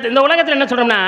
இந்த உலகத்துல என்ன சொல்றோம்னா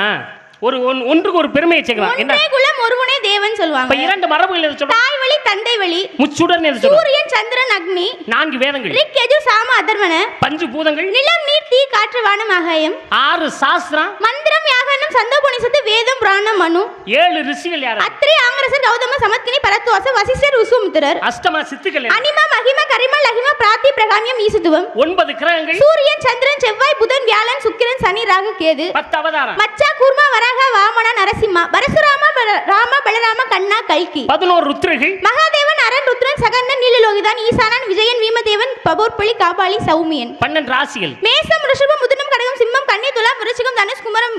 ஒன்றுக்கு ஒரு பெருமையை சேர்க்கலாம். என்ன குலம் ஒருவனே தேவன் சொல்வாங்க. இப்ப இரண்டு மரபுகள் எது சொல்றோம்? தாய் வழி தந்தை வழி முச்சுடர் எது சொல்றோம்? சூரியன் சந்திரன் அக்னி நான்கு வேதங்கள் ரிக் யஜு சாம அதர்வன பஞ்சு பூதங்கள் நிலம் நீர் தீ காற்று வானம் ஆகாயம் ஆறு சாஸ்திரம் மந்திரம் யாகனம் சந்தோபனிஷத்து வேதம் புராணம் மனு ஏழு ரிஷிகள் யாரு? அத்ரி ஆங்கரசர் கௌதம சமத்கினி பரத்வாச வசிஷ்டர் விசுமித்திரர் அஷ்டம சித்துக்கள் அனிமா மகிம கரிம லகிம பிராத்தி பிரகாமியம் ஈசுதுவம் ஒன்பது கிரகங்கள் சூரியன் சந்திரன் செவ்வாய் புதன் வியாழன் சுக்கிரன் சனி ராகு கேது 10 அவதாரம் மச்சா கூர்மா வராக வாமன நரசிம்மா பரசுராம ராம பலராம கண்ணா கல்கி 11 ருத்ரர்கள் மகாதேவன் அரண் ருத்ரன் சகன்னன் நீலலோகிதான் ஈசானன் விஜயன் வீமதேவன் பபோர்பலி காபாலி சௌமியன் 12 ராசிகள் மேசம் ரிஷபம் மிதுனம் கடகம் சிம்மம் கன்னி துலாம் விருச்சிகம் தனுஷ் குமரம்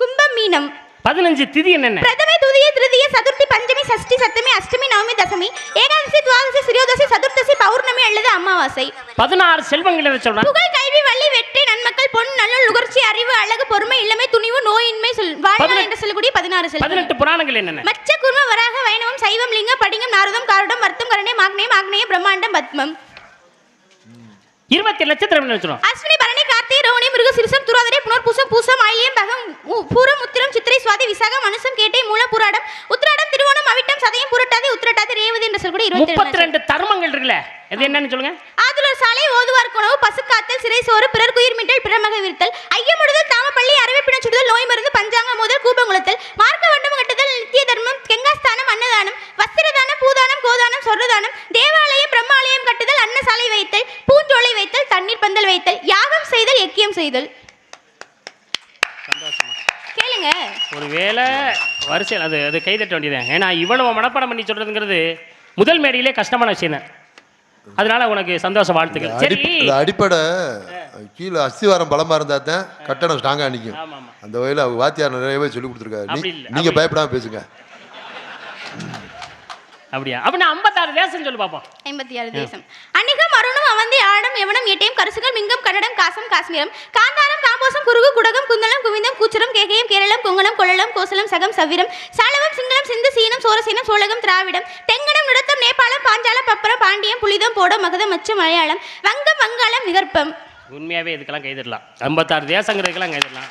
கும்பம் மீனம் 15 திதி என்னென்ன? பிரதமை துதிய திருதிய சதுர்த்தி பஞ்சமி சஷ்டி சப்தமி அஷ்டமி நவமி தசமி ஏகாதசி துவாதசி திரியோதசி சதுர்த்தசி பௌர்ணமி அல்லது அமாவாசை 16 செல்வங்கள் எதை சொல்றாங்க? புகழ் கல்வி வள்ளி வெற்றி நன்மக்கள் பொன் நல்ல நுகர்ச்சி அறிவு அழகு பொறுமை இளமை துணிவு நோயின்மை வாழ்நாள் என்று சொல்லக்கூடிய 16 செல்வங்கள். 18 புராணங்கள் என்னென்ன? மச்ச குர்ம வராக வைணவம் சைவம் லிங்க படிங்கம் நாரதம் காரடம் வர்த்தம் கரணே மாக்னேயம் ஆக்னேயம் பிரம்மாண்டம் பத்மம் 20 நட்சத்திரம் என்ன சொல்றோம்? அஸ்வினி பரணி கார்த்திகை ரோஹிணி மிருகசீரிஷம் துராதிரை புனர்பூசம் பூசம் ஆயில்யம் பகம் பூரம் உத்திரம் சித்திரை சுவாதி விசாகம் மனுசம் கேட்டை மூல புராடம் உத்திராடம் திருவோணம் அவிட்டம் சதயம் புரட்டாதி உத்திரட்டாதி ரேவதி என்று சொல்லக்கூடிய 32 தர்மங்கள் இருக்குல்ல, இது என்னன்னு சொல்லுங்க? ஆதுலர் சாலை ஓதுவார் குணவு பசுக்காத்தல் சிறை சோறு பிறர் குயிர் மீட்டல் பிறமக விருத்தல் ஐயமுடுதல் தாமப்பள்ளி அரவைப்பின சுடுதல் நோய் மருந்து பஞ்சாங்க முதல் கூபங்குளத்தல் மார்க்க வண்டம் கட்டுதல் நித்திய தர்மம் கெங்காஸ்தானம் அன்னதானம் வஸ்திரதானம் பூதானம் கோதானம் சொர்ணதானம் தேவாலயம் பிரம்மாலயம் கட்டுதல் அன்னசாலை வைத்தல் பூஞ்சோலை வைத்தல் தண்ணீர் பந்தல் வைத்தல் யாகம் செய்தல் யக்கியம் செய்தல். கேளுங்க. ஒருவேளை வரிசையில் அது கைதட்ட வேண்டியது. ஏன்னா இவ்வளவு மனப்பாடம் பண்ணி சொல்றதுங்கிறது முதல் மேடையிலே கஷ்டமான விஷயம் தான். அதனால உனக்கு சந்தோஷ வாழ்த்துக்கள். சரி, அடிப்படை கீழே அஸ்திவாரம் பலமா இருந்தா தான் கட்டணம் ஸ்ட்ராங்கா நிற்கும். அந்த வகையில் வாத்தியார் நிறையவே சொல்லி கொடுத்துருக்காரு. நீங்க பயப்படாம பேசுங்க. அப்படியா? அப்படின்னா 56 தேசம் சொல்லு பாப்போம். 56 தேசம். அன்னிகம் அருணம் அவந்தி ஆடம் யவனம் எட்டயம் கருசுகள் மிங்கம் கன்னடம் காசம் காஷ்மீரம் காந்தாரம் காம்போசம் குருகு குடகம் குந்தலம் குவிந்தம் கூச்சரம் கேகயம் கேரளம் கொங்கணம் கொள்ளலம் கோசலம் சகம் சவிரம் சாலவம் சிங்களம் சிந்து சீனம் சோரசீனம் சோழகம் திராவிடம் தெங்கடம் நிறுத்தம் நேபாளம் பாஞ்சாலம் பப்பரம் பாண்டியம் புலிதம் போடம் மகதம் மச்சம் மலையாளம் வங்கம் வங்காளம் விகற்பம். உண்மையாவே இதுக்கெல்லாம் கைதிடலாம். 56 தேசங்கிறதுக்கெல்லாம் கைதிடலாம்.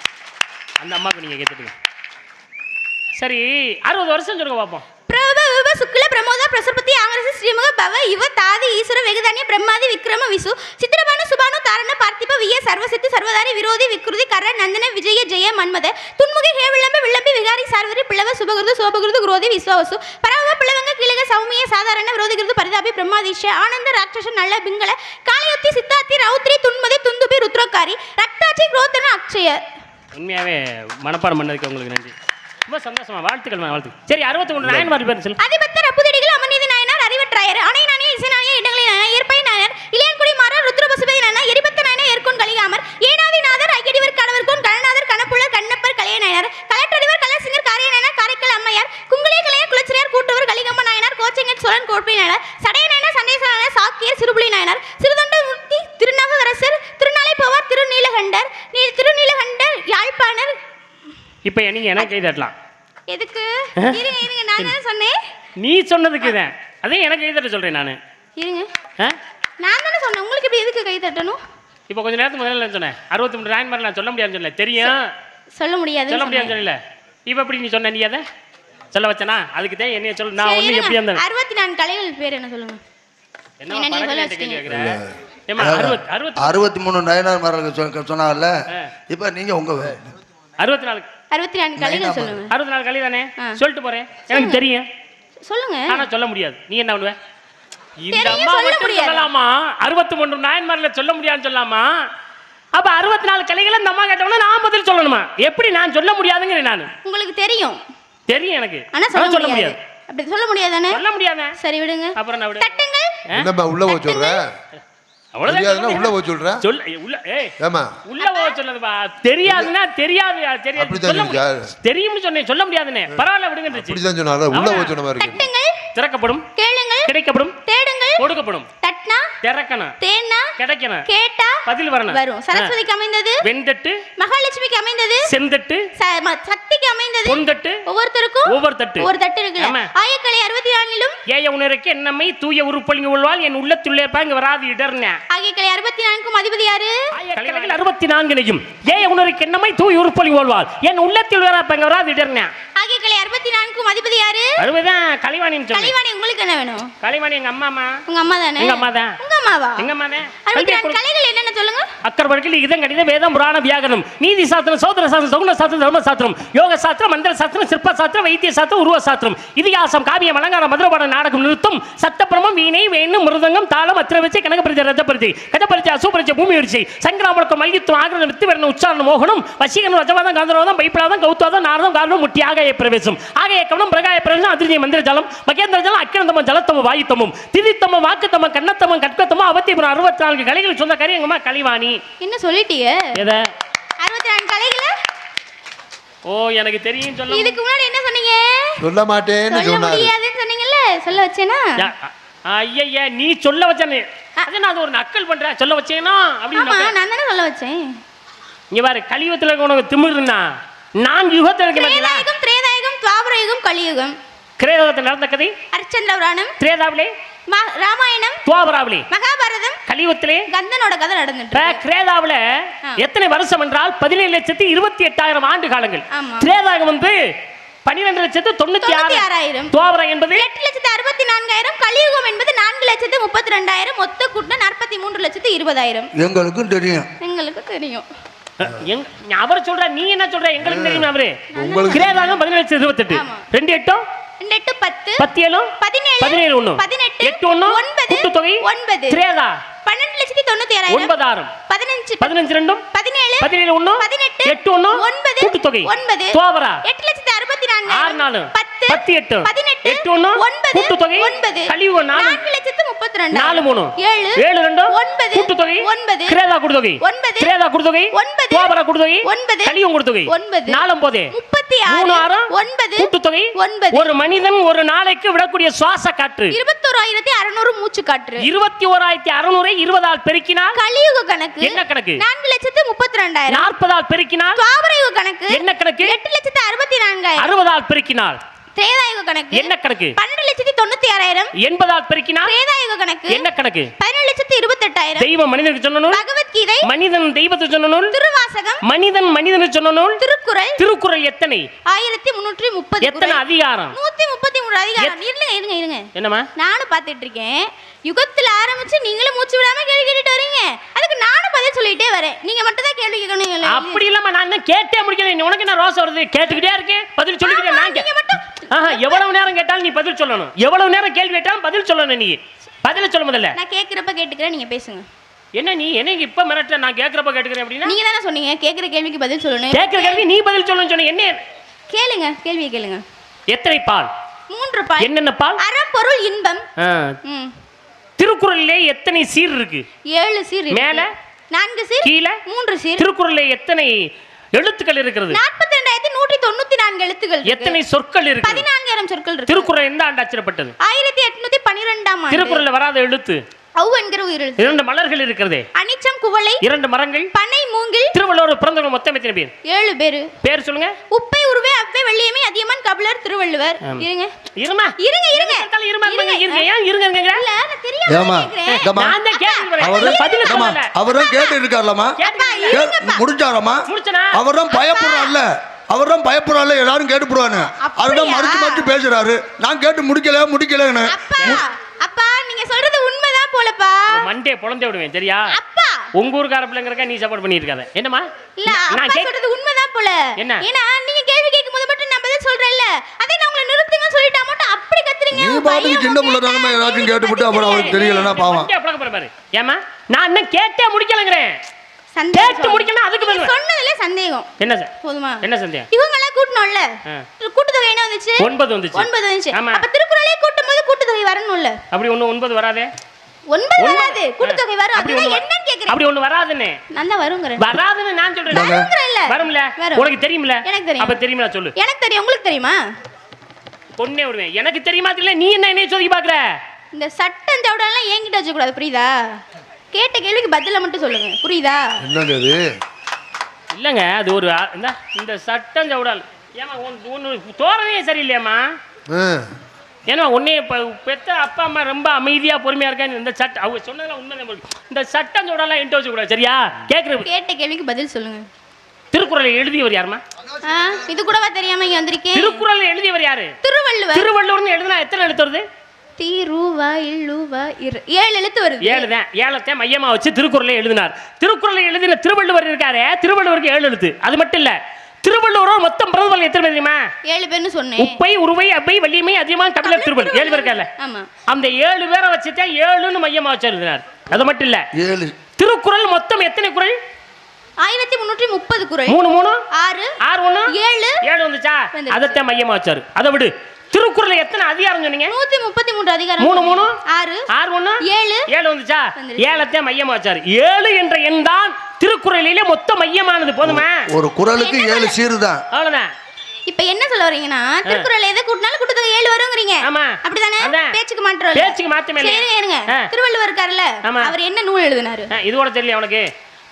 அந்த அம்மாவுக்கு நீங்க கேட்டுடுங்க. சரி, 60 வருஷம் சொல்லுங்க பாப்போம். பிரப விப சுக்ல பிரமோதா பிரசபதி ஆங்கரசி ஸ்ரீமுக பவ இவ தாதி ஈஸ்வர வெகுதானிய பிரம்மாதி விக்ரம விசு சித்திரபானு சுபானு தாரண பார்த்திப விய சர்வசித்தி சர்வதாரி விரோதி விக்ருதி கர நந்தன விஜய ஜெய மன்மத துன்முகி ஹே விளம்ப விளம்பி விகாரி சார்வரி பிளவ சுபகுருது சோபகுருது குரோதி விஸ்வாவசு பரவ பிளவங்க கிழக சௌமிய சாதாரண விரோதிகிருது பரிதாபி பிரம்மாதிஷ ஆனந்த ராட்சச நல்ல பிங்கள காளியுத்தி சித்தாத்தி ரௌத்ரி துன்மதி துந்துபி ருத்ரகாரி ரக்தாச்சி குரோத்தன அக்ஷய. உண்மையாவே மனப்பாடம் பண்ணதுக்கு உங்களுக்கு நன்றி. ரொம்ப சந்தோஷமா வாழ்த்துக்கள். வாழ்த்துக்கள். சரி, 61 நாயன்மார் பேர் சொல்லு. அதிபத்தர் அப்புதடிகள் அமர்நீதி நாயனார் அறிவற்றாயர் அணை நாணய இசை நாணய இடங்களை நாயனார் ஏற்பை நாயனார் இளையன்குடி மாறர் ருத்ரபசுபதி நாயனார் எரிபத்த நாயனார் ஏற்கோன் கலிகாமர் ஏனாதிநாதர் ஐயடிவர் கணவர்கோன் கணநாதர் கணப்புள்ளர் கண்ணப்பர் கலைய நாயனார் கலெக்டரிவர் கலசிங்கர் காரிய நாயனார் காரைக்கால் அம்மையார் குங்குளிய கலையர் குலச்சிரியார் கூட்டுவர் கலிகம்ம நாயனார் கோச்சங்கட் சோழன் கோட்பை நாயனார் சடைய நாயனார் சண்டேச நாயனார் சாக்கியர் சிறுபுலி நாயனார் சிறுதொண்டமூர்த்தி திருநாவுக்கரசர் திருநாளை போவார் திருநீலகண்டர் திருநீலகண்டர் யாழ்ப்பாணர். இப்போ நீங்க எனக்கு கை தட்டலாம். எதுக்கு? இருங்க நான் என்ன சொன்னேன்? நீ சொன்னதுக்கு தான். அதே எனக்கு கை தட்ட சொல்றேன் நானு. இருங்க. நான் தானே சொன்னேன். உங்களுக்கு இப்படி எதுக்கு கை தட்டணும்? இப்போ கொஞ்ச நேரத்துக்கு முதல்ல சொன்னேன் 63 நாயன்மார் நான் சொல்ல முடியாதுன்னு சொல்லல. தெரியும். சொல்ல முடியாது. சொல்ல முடியாதுன்னு சொல்லல. இப்போ எப்படி நீ சொன்ன? நீ அதை சொல்ல வச்சனா? அதுக்கு தான் என்னைய சொல்ல. நான் ஒண்ணு எப்படி அந்த 64 கலைகள் பேர் என்ன சொல்லுங்க? என்ன நீ சொல்ல வச்சீங்க? 63 நாயனார் சொன்னாங்கல்ல. இப்போ நீங்க உங்க 64 கலைகள் சொல்லுங்க. 64 கலை தானே சொல்லிட்டு போறேன். எனக்கு தெரியும். சொல்லுங்க. ஆனா சொல்ல முடியாது. நீ என்ன பண்ணுவ? இந்த அம்மா மட்டும் சொல்லலாமா? 63 நாயன்மார்ல சொல்ல முடியாதுன்னு சொல்லலாமா? அப்ப 64 கலைகளை இந்த அம்மா கேட்டவனா நான் பதில் சொல்லணுமா? எப்படி நான் சொல்ல முடியாதுங்கறேன் நான். உங்களுக்கு தெரியும். தெரியும் எனக்கு. ஆனா சொல்ல முடியாது. அப்படி சொல்ல முடியாதானே? சொல்ல முடியாதே. சரி விடுங்க. அப்புறம் நான் விடு. தட்டுங்கள். என்னப்பா உள்ள போய் சொல்ற? அவ்வளவுதான். உள்ள போய் சொல்ற? சொல்ல உள்ள ஏய் ஏமா உள்ள போய் சொல்லதுப்பா. தெரியாதுன்னா தெரியாது. தெரியும்னு சொன்னேன். சொல்ல முடியாதுனே. பரவாயில்லை விடுங்கன்றீ. அப்படி தான் சொன்னால உள்ள போய் சொன்ன மாதிரி இருக்கு. தட்டுங்கள். திறக்கப்படும். கேளுங்கள். கிடைக்கப்படும். தேடுங்கள். கொடுக்கப்படும். தட்னா திறக்கணும். தேன்னா கிடைக்கணும். கேட்டா பதில் வரணும். வரும். சரஸ்வதிக்கு அமைந்தது வெண்தட்டு. மகாலட்சுமிக்கு அமைந்தது செந்தட்டு. சக்திக்கு அமைந்தது பொந்தட்டு. ஒவ்வொருத்தருக்கும் ஒவ்வொரு தட்டு. ஒரு தட்டு இருக்குல்ல. ஆயக்கலை 64லும் ஏய உணருக்கு என்னம்மை தூய உருப்பொழிங்க உள்ளவாள் என் உள்ளத்துள்ளே பாங்க வராது இடர்ன. ஆயக்கலை 64க்கும் அதிபதி யாரு? ஆயக்கலைகள் 64னையும் ஏய உணருக்கு என்னம்மை தூய உருப்பொழிங்க உள்ளவாள் என் உள்ளத்தில் பாங்க வராது இடர்ன. ஆயக்கலை 64க்கும் அதிபதி யாரு? அதுதான் கலைவாணின்னு சொல்லு. கலைவாணி உங்களுக்கு என்ன வேணும்? கலைவாணி எங்க அம்மாமா. உங்க அம்மா தானே? எங்க அம்மா தான். உங்க அம்மாவா? எங்க அம்மா தான். 64 கலைகள் என்னன்னு சொல்லுங்க. அக்கர்வர்க்கில் இதம் கணித வேதம் புராண வியாகரணம் நீதி சாஸ்திரம் சௌதர சாஸ்திரம் சகுன சாஸ்திரம் தர்ம சாஸ்திரம் யோக சாஸ்திரம் மந்திர சாஸ்திரம் சிற்ப சாஸ்திரம் வைத்திய சாஸ்திரம் உருவ சாஸ்திரம் இதிகாசம் காவியம் அலங்காரம் மதுரபாட நாடகம் நிறுத்தம் சத்தப்பிரமம் வீணை வேணு மிருதங்கம் தாளம் அத்திரவரிசை கனகபரிசை ரஜபரிசை கஜபரிசை அசுபரிசை பூமி வரிசை சங்கராமலக்கம் மல்யுத்தம் ஆகிரணம் வித்துவரணம் உச்சாரணம் மோகனம் வசீகரணம் ரஜவாதம் காந்தரவாதம் பைப்பலாதம் கௌத்தாதம் நாரதம் காரணம் முட்டி ஆகாய பிரவேசம் ஆகாய கவனம் பிரகாய பிரவேசம் அதிர்ஜய மந்திர ஜலம் மகேந்திர ஜலம் அக்கிரந்தமம் ஜலத்தமம் வாயுத்தமும் திதித்தமம் வாக்குத்தமம் கண்ணத்தமம் கட்கத்தமம் 64 கலைகள் சொந்த கரியங்கம்மா கலைவாணி. என்ன சொல்லிட்டீங்க? எதை? 64 கலைகள? ஓ எனக்கு தெரியும் சொல்ல. இதுக்கு முன்னாடி என்ன சொன்னீங்க? சொல்ல மாட்டேன்னு சொல்ல சொன்னாரு. முடியாதுன்னு சொன்னீங்கல்ல, சொல்ல வச்சேனா? ஐயா நீ சொல்ல வச்சனே அத நான் ஒரு நக்கல் பண்றேன் சொல்ல வச்சேனா அப்படி ஆமா நான் தானே சொல்ல வச்சேன். இங்க பாரு கலியுகத்துல உனக்கு திமிருன்னா நான் யுகத்துல இருக்க மாட்டீங்களா? திரேதாயுகம் துவாபரயுகம் கலியுகம். கிரேதத்தில் நடந்த கதை அர்ச்சந்திர புராணம் திரேதாவிலே ராமாயணம் துவாபராவிலே மகாபாரதம் கலியுகத்திலே கந்தனோட கதை நடந்துட்டு கிரேதாவில எத்தனை வருஷம் என்றால் 17,28,000 ஆண்டு காலங்கள். திரேதாகம் வந்து 12,96,000 துவாபரா என்பது 8,64,000 கலியுகம் என்பது 4,32,000 மொத்த கூட்டம் 43,20,000 எங்களுக்கும் தெரியும். எங்களுக்கு தெரியும். அவர் சொல்ற நீ என்ன சொல்ற எங்களுக்கு தெரியும். அவரு கிரேதாகம் 17,28 2 8 2 8 10 10 7 17 1 8 1 கூட்டு தொகை 9 திரேதா 12,96,000 9 15 2 17 17 1 8 1 கூட்டு தொகை 9 துவாபரா 8,64,000 6 4 10 8 8 1 கூட்டு தொகை கலியுகம் 4,32,000 4 3 7 7 2 9 கூட்டு தொகை 9 கிரேதா கூட்டு தொகை 9 கிரேதா கூட்டு தொகை 9 துவாபரா கூட்டு தொகை 9 கலியுகம் கூட்டு தொகை 9 4 9 36 9 கூட்டு தொகை 9 ஒரு மனிதன் ஒரு நாளைக்கு விடக்கூடிய சுவாச காற்று 21,600 மூச்சு காற்று 21,600 20 ஆல் பெருக்கினால் கலியுக கணக்கு என்ன கணக்கு 4,32,000 40 ஆல் பெருக்கினால் துவாபரயுக கணக்கு என்ன கணக்கு 8,64,000 60 ஆல் பெருக்கினால் திரேதாயுக கணக்கு என்ன கணக்கு 12,96,000 80 ஆல் பெருக்கினால் திரேதாயுக கணக்கு என்ன கணக்கு 17,28,000 தெய்வம் மனிதனுக்கு சொன்ன நூல் பகவத்கீதை மனிதன் தெய்வத்துக்கு சொன்ன நூல் திருவாசகம் மனிதன் மனிதனுக்கு சொன்ன நூல் திருக்குறள் திருக்குறள் எத்தனை 1330 எத்தனை அதிகாரம் 133 அதிகாரம் இருங்க என்னமா நானும் பார்த்துட்டு இருக்கேன் யுகத்துல ஆரம்பிச்சு நீங்களும் மூச்சு விடாம கேள்வி கேட்டுட்டு வரீங்க அதுக்கு நானும் பதில் சொல்லிட்டே வரேன் நீங்க மட்டும் தான் கேள்வி கேட்கணும் அப்படி இல்லாம நான் என்ன கேட்டே முடிக்கல உனக்கு என்ன ரோசை வருது கேட்டுக்கிட்டே இருக்கேன் பதில் சொல்லிக்கிட்டே நான் நீங்க மட்டும் எவ்வளவு நேரம் கேட்டாலும் நீ பதில் சொல்லணும் எவ்வளவு நேரம் கேள்வி கேட்டாலும் பதில் சொல்லணும் நீ பதில சொல்ல முதல்ல நான் கேக்குறப்ப கேட்டுக்கிறேன் நீங்க பேசுங்க என்ன நீ என்ன இப்ப மிரட்ட நான் கேக்குறப்ப கேட்டுக்கிறேன் அப்படின்னா நீங்க தானே சொன்னீங்க கேக்குற கேள்விக்கு பதில் சொல்லணும் கேக்குற கேள்வி நீ பதில் சொல்லணும்னு சொன்ன என்ன கேளுங்க கேள்வியை கேளுங்க எத்தனை பால் 3 பால் என்னென்ன பால் அறப்பொருள் இன்பம் திருக்குறளிலே எத்தனை சீர் இருக்கு 7 சீர் மேல 4 சீர் கீழே 3 சீர் திருக்குறளிலே எத்தனை எழுத்துக்கள் இருக்கிறது 42,194 எழுத்துக்கள் எத்தனை சொற்கள் இருக்கு 14,000 சொற்கள் இருக்கு திருக்குறள் எந்த ஆண்டு அச்சிடப்பட்டது 1812 ஆம் ஆண்டு திருக்குறள்ல வராத எழுத்து ஔ என்கிற உயிரெழுத்து 2 மலர்கள் இருக்கிறதே அனிச்சம் குவளை 2 மரங்கள் பனை மூங்கில் திருவள்ளுவர் பிறந்தவங்க மொத்தம் எத்தனை பேர் 7 பேர் பேர் சொல்லுங்க உப்பை உருவே அவ்வை வெள்ளியமை அதியமான் கபிலர் திருவள்ளுவர் இருங்க இருமா இருங்க ஏன் இருங்க இல்ல நான் தெரியாம கேக்குறேன் நான் தான் கேக்குறேன் பதில் சொல்லல அவரும் கேட்டு இருக்காரலமா முடிச்சாரமா முடிச்சனா அவரும் பயப்படுறாருல அவரும் பயப்படுறாருல எல்லாரும் கேட்டுப்படுவானு அவரும் மறுத்து பேசுறாரு நான் கேட்டு முடிக்கலன்னு அப்பா நீங்க சொல்றது உண்மைதான் போலப்பா மண்டே பொளந்தே விடுவேன் சரியா அப்பா உங்க ஊர்கார பிள்ளைங்கறக்க நீ சப்போர்ட் பண்ணிருக்காத என்னமா இல்ல அப்பா சொல்றது உண்மைதான் போல என்ன ஏனா நீங்க கேள்வி கேக்கும்போது மட்டும் நான் பதில் சொல்றேன்ல அதே நான் உங்களை நிறுத்துங்க சொல்லிட்டா மட்டும் அப்படி கத்துறீங்க நீ பாட்டுக்கு சின்ன புள்ள தானே எல்லாரும் கேட்டுவிட்டு அப்புறம் அவருக்கு தெரியலனா பாவம் மண்டே பழக்க போற பாரு ஏமா நான் என்ன கேட்டே முடிக்கலங்கறேன் கேட்டு முடிக்கணும் அதுக்கு பதில் சொன்னதுல சந்தேகம் என்ன சார் போதுமா என்ன சந்தேகம் இவங்க எல்லாம் கூட்டணும்ல கூட்டு தொகை என்ன வந்துச்சு 9 வந்துச்சு அப்ப திருக்குறளே கூட்டும்போது கூட்டு தொகை வரணும்ல அப்படி 9 வராதே 9 வராது கூட்டு தொகை வரும் அப்படினா என்னன்னு கேக்குறேன் அப்படி ஒன்னு வராதுன்னு நான் தான் வரும்ங்கறேன் வராதுன்னு நான் சொல்றேன் வரும்ங்கறல்ல வரும்ல உனக்கு தெரியும்ல எனக்கு தெரியும் அப்ப தெரியுமா சொல்லு எனக்கு தெரியும் உங்களுக்கு தெரியுமா பொண்ணே விடுவேன் எனக்கு தெரியுமா தெரியல நீ என்ன என்னைய சொல்லி பாக்குற இந்த சட்டம் சவுடெல்லாம் என்கிட்ட வச்சக்கூடாது, புரியுதா? கேட்ட கேள்விக்கு பதில மட்டும் சொல்லுங்க, புரியுதா? என்னங்க அது? இல்லைங்க அது ஒரு இந்த சட்டம் சவுடால் ஏமா ஒன்று தோரணையே சரியில்லையாம்மா. ஏன்னா உன்னே இப்போ பெத்த அப்பா அம்மா ரொம்ப அமைதியாக பொறுமையாக இருக்காங்க. இந்த சட்டம் அவங்க சொன்னதெல்லாம் உண்மை. இந்த சட்டம் சவுடாலாம் என்கிட்ட வச்சக்கூடாது, சரியா? கேட்ட கேள்விக்கு பதில் சொல்லுங்க. திருக்குறளை எழுதியவர் யாருமா? இது கூடவா தெரியாம இங்க வந்திருக்கேன்? திருக்குறளை எழுதியவர் யாரு? திருவள்ளுவர். திருவள்ளுவர்னு எழுதுனா எத்தனை எழுத்து வருது? 7 எழுத்து வருது. 7 தான். 7 மையமா வச்சு திருக்குறளை எழுதினார். திருக்குறளை எழுதின திருவள்ளுவர் இருக்காரு, திருவள்ளுவருக்கு 7 எழுத்து. அது மட்டும் இல்ல, திருவள்ளுவர் மொத்தம் பிரதமர் எத்தனை பேர் தெரியுமா? 7 பேர்னு சொன்னேன். உப்பை உருவை அப்பை வலிமை அதிகமான தமிழர் திருவள்ளுவர் 7 பேர் இருக்கார்ல. ஆமா. அந்த 7 பேரை வச்சுதான் 7ன்னு மையமா வச்சு எழுதினார். அது மட்டும் இல்ல, 7 திருக்குறள் மொத்தம் எத்தனை குறள்? 1330 குறள். 3 3 6 6 1 7 வந்துச்சா? அதத்தான் மையமா வச்சாரு. அதை விடு. திருக்குறள் எத்தனை அதிகாரம் சொன்னீங்க? 133 அதிகாரம். 3 3 6 6 1 7 வந்துச்சா? 7 மையமா வச்சாரு. 7 என்ற எண் தான் திருக்குறளிலே மொத்த மையமானது. போதுமா? ஒரு குறளுக்கு 7 சீரு தான். அவ்வளவுதான். இப்ப என்ன சொல்ல வரீங்கன்னா, திருக்குறள் எதை கூட்டினாலும் கூட்டத்துக்கு 7 வரும்ங்கறீங்க. ஆமா. அப்படிதானே? பேச்சுக்கு மாற்றம் இல்ல. பேச்சுக்கு மாத்தமே இல்ல. சரி இருங்க. திருவள்ளுவர் இருக்கார்ல, அவர் என்ன நூல் எழுதினாரு? இது கூட தெரியல உனக்கு.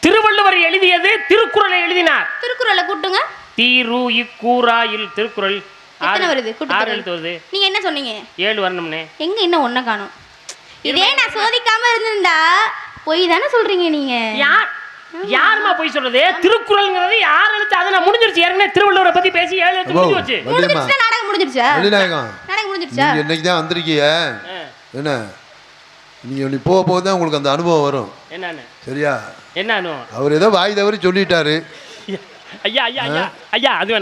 திருவள்ளுவர் எழுதியது திருக்குறளை எழுதினார். திருக்குறளை கூட்டுங்க. தீரு இக்கூறாயில் திருக்குறள் எத்தனை வருது? 6 எழுத்து வருது. நீங்க என்ன சொன்னீங்க? 7 வரணும்னே. எங்க இன்னும் ஒண்ண காணோம். இதே நான் சோதிக்காம இருந்திருந்தா போய் தானே சொல்றீங்க நீங்க. யாருமா போய் சொல்றது? திருக்குறள்ங்கிறது 6 எழுத்து. அது நான் முடிஞ்சிருச்சு. ஏற்கனவே திருவள்ளுவரை பத்தி பேசி 7 எழுத்து முடிஞ்சு வச்சு. முடிஞ்சிருச்சா? நாடகம் முடிஞ்சிருச்சா? நாடகம் முடிஞ்சிருச்சா? நீங்க இன்னைக்கு தான் வந்திருக்கீங்க. என்ன நீ போக போக தான் உங்களுக்கு அந்த அனுபவம் வரும். என்னன்னு? சரியா? என்ன அனுபவம்? அவர் ஏதோ வாய் தவறி சொல்லிட்டாரு. ஐயா ஐயா ஐயா ஐயா அது